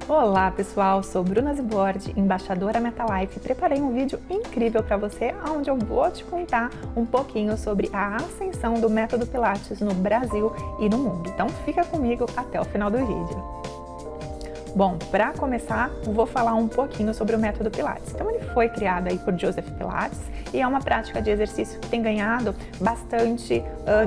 Olá pessoal, sou Bruna Zibordi, embaixadora MetaLife, e preparei um vídeo incrível para você, onde eu vou te contar um pouquinho sobre a ascensão do método Pilates no Brasil e no mundo. Então fica comigo até o final do vídeo. Bom, para começar, vou falar um pouquinho sobre o método Pilates. Então, ele foi criado aí por Joseph Pilates e é uma prática de exercício que tem ganhado bastante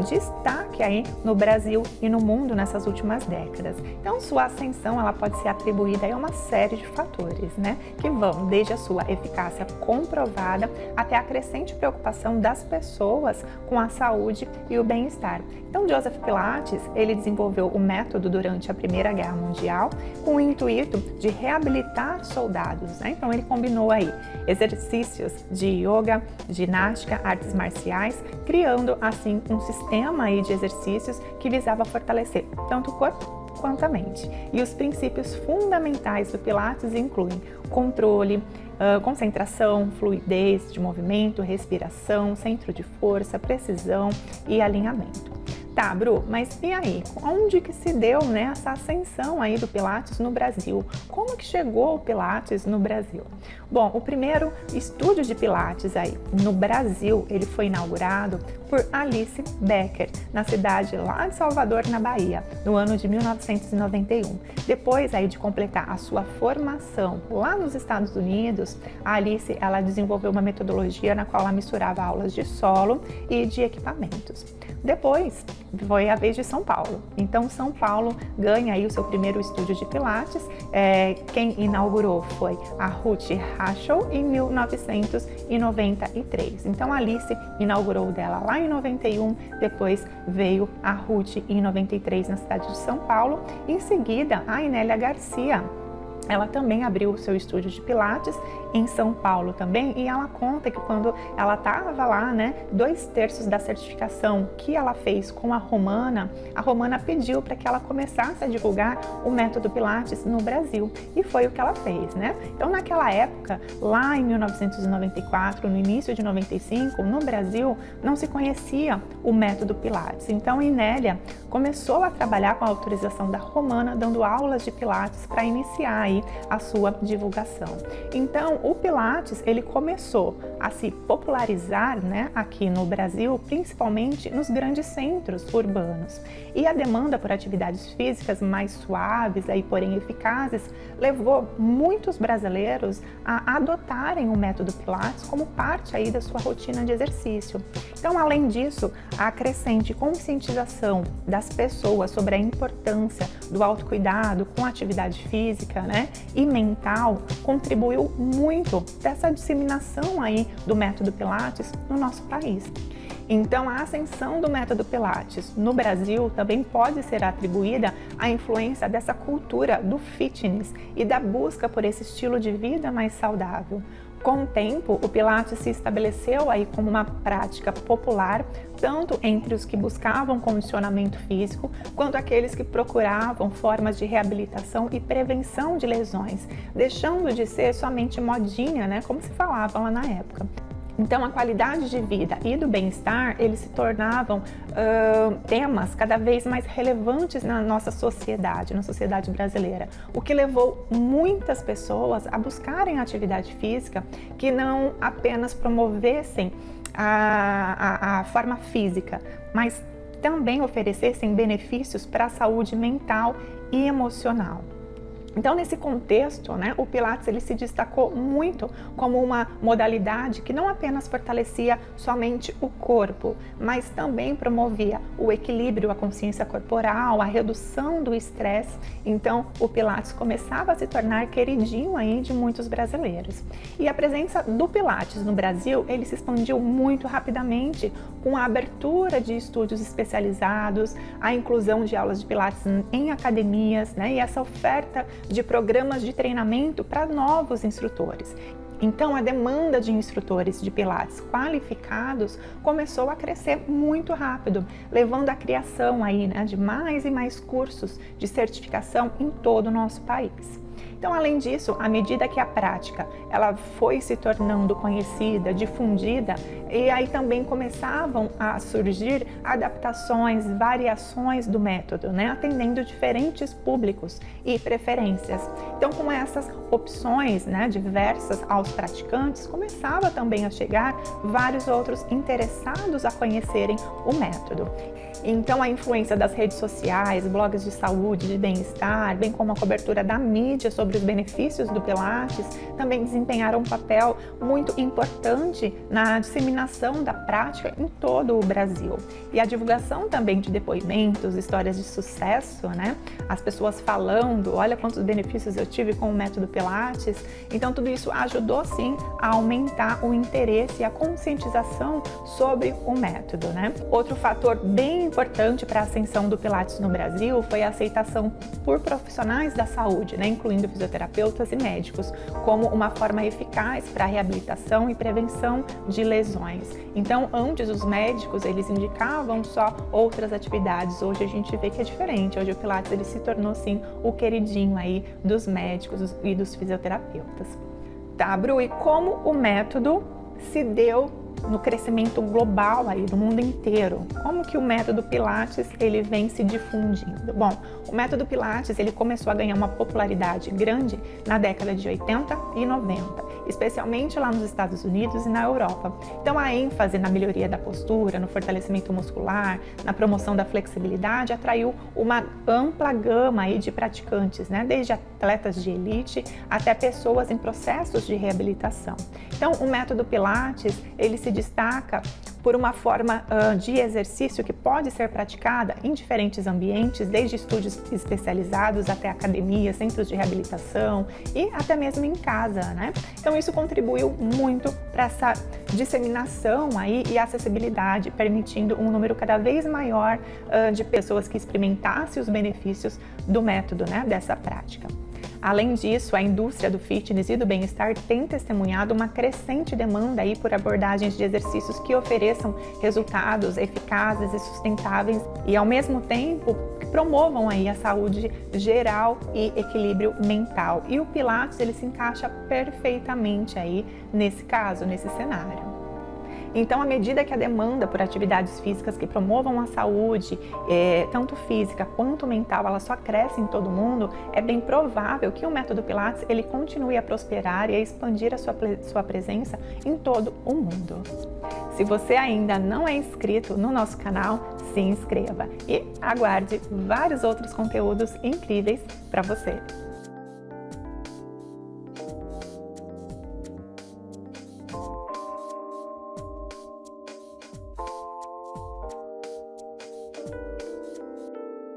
destaque aí no Brasil e no mundo nessas últimas décadas. Então, sua ascensão ela pode ser atribuída a uma série de fatores, né? Que vão desde a sua eficácia comprovada até a crescente preocupação das pessoas com a saúde e o bem-estar. Então, Joseph Pilates, ele desenvolveu o método durante a Primeira Guerra Mundial com o intuito de reabilitar soldados, né? Então ele combinou aí exercícios de yoga, ginástica, artes marciais, criando assim um sistema aí de exercícios que visava fortalecer tanto o corpo quanto a mente. E os princípios fundamentais do Pilates incluem controle, concentração, fluidez de movimento, respiração, centro de força, precisão e alinhamento. Tá, Bru, mas e aí? Onde que se deu, né, essa ascensão aí do Pilates no Brasil? Como que chegou o Pilates no Brasil? Bom, o primeiro estúdio de Pilates aí no Brasil, ele foi inaugurado por Alice Becker, na cidade lá de Salvador, na Bahia, no ano de 1991. Depois aí de completar a sua formação lá nos Estados Unidos, a Alice, ela desenvolveu uma metodologia na qual ela misturava aulas de solo e de equipamentos. Depois foi a vez de São Paulo. Então São Paulo ganha aí o seu primeiro estúdio de Pilates. Quem inaugurou foi a Ruth Rachel em 1993. Então a Alice inaugurou dela lá em 91, depois veio a Ruth em 93 na cidade de São Paulo. Em seguida, a Inélia Garcia, ela também abriu o seu estúdio de Pilates em São Paulo também, e ela conta que quando ela estava lá, né, 2/3 da certificação que ela fez com a Romana pediu para que ela começasse a divulgar o método Pilates no Brasil, e foi o que ela fez, né? Então, naquela época, lá em 1994, no início de 95, no Brasil, não se conhecia o método Pilates. Então, a Inélia começou a trabalhar com a autorização da Romana, dando aulas de Pilates para iniciar aí a sua divulgação. Então, o Pilates, ele começou a se popularizar, né, aqui no Brasil, principalmente nos grandes centros urbanos. E a demanda por atividades físicas mais suaves, aí, porém eficazes, levou muitos brasileiros a adotarem o método Pilates como parte aí da sua rotina de exercício. Então, além disso, a crescente conscientização das pessoas sobre a importância do autocuidado com a atividade física, né, e mental contribuiu muito para essa disseminação aí do método Pilates no nosso país. Então, a ascensão do método Pilates no Brasil também pode ser atribuída à influência dessa cultura do fitness e da busca por esse estilo de vida mais saudável. Com o tempo, o Pilates se estabeleceu aí como uma prática popular, tanto entre os que buscavam condicionamento físico, quanto aqueles que procuravam formas de reabilitação e prevenção de lesões, deixando de ser somente modinha, né, como se falava lá na época. Então, a qualidade de vida e do bem-estar, eles se tornavam temas cada vez mais relevantes na nossa sociedade, na sociedade brasileira, o que levou muitas pessoas a buscarem atividade física que não apenas promovessem a forma física, mas também oferecessem benefícios para a saúde mental e emocional. Então, nesse contexto, né, o Pilates ele se destacou muito como uma modalidade que não apenas fortalecia somente o corpo, mas também promovia o equilíbrio, a consciência corporal, a redução do estresse. Então, o Pilates começava a se tornar queridinho aí de muitos brasileiros. E a presença do Pilates no Brasil, ele se expandiu muito rapidamente com a abertura de estúdios especializados, a inclusão de aulas de Pilates em academias, né, e essa oferta de programas de treinamento para novos instrutores. Então, a demanda de instrutores de Pilates qualificados começou a crescer muito rápido, levando à criação aí, né, de mais e mais cursos de certificação em todo o nosso país. Então, além disso, à medida que a prática ela foi se tornando conhecida, difundida, e aí também começavam a surgir adaptações, variações do método, né, atendendo diferentes públicos e preferências. Então, com essas opções, né, diversas aos praticantes, começava também a chegar vários outros interessados a conhecerem o método. Então, a influência das redes sociais, blogs de saúde, de bem-estar, bem como a cobertura da mídia sobre os benefícios do Pilates, também desempenharam um papel muito importante na disseminação da prática em todo o Brasil. E a divulgação também de depoimentos, histórias de sucesso, né? As pessoas falando, olha quantos benefícios eu tive com o método Pilates. Então, tudo isso ajudou, sim, a aumentar o interesse e a conscientização sobre o método, né? Outro fator bem importante para a ascensão do Pilates no Brasil foi a aceitação por profissionais da saúde, né, incluindo fisioterapeutas e médicos, como uma forma eficaz para a reabilitação e prevenção de lesões. Então, antes os médicos eles indicavam só outras atividades. Hoje a gente vê que é diferente. Hoje o Pilates ele se tornou sim o queridinho aí dos médicos e dos fisioterapeutas. Tá, Bru, e como o método se deu no crescimento global aí do mundo inteiro? Como que o método Pilates ele vem se difundindo? Bom, o método Pilates ele começou a ganhar uma popularidade grande na década de 80 e 90, especialmente lá nos Estados Unidos e na Europa. Então a ênfase na melhoria da postura, no fortalecimento muscular, na promoção da flexibilidade atraiu uma ampla gama aí de praticantes, né? Desde atletas de elite até pessoas em processos de reabilitação. Então o método Pilates ele se destaca por uma forma de exercício que pode ser praticada em diferentes ambientes, desde estúdios especializados até academias, centros de reabilitação e até mesmo em casa, né? Então isso contribuiu muito para essa disseminação aí e acessibilidade, permitindo um número cada vez maior de pessoas que experimentassem os benefícios do método, né, dessa prática. Além disso, a indústria do fitness e do bem-estar tem testemunhado uma crescente demanda aí por abordagens de exercícios que ofereçam resultados eficazes e sustentáveis e, ao mesmo tempo, que promovam aí a saúde geral e equilíbrio mental. E o Pilates ele se encaixa perfeitamente aí nesse caso, nesse cenário. Então, à medida que a demanda por atividades físicas que promovam a saúde, tanto física quanto mental, ela só cresce em todo mundo, é bem provável que o método Pilates ele continue a prosperar e a expandir a sua presença em todo o mundo. Se você ainda não é inscrito no nosso canal, se inscreva e aguarde vários outros conteúdos incríveis para você.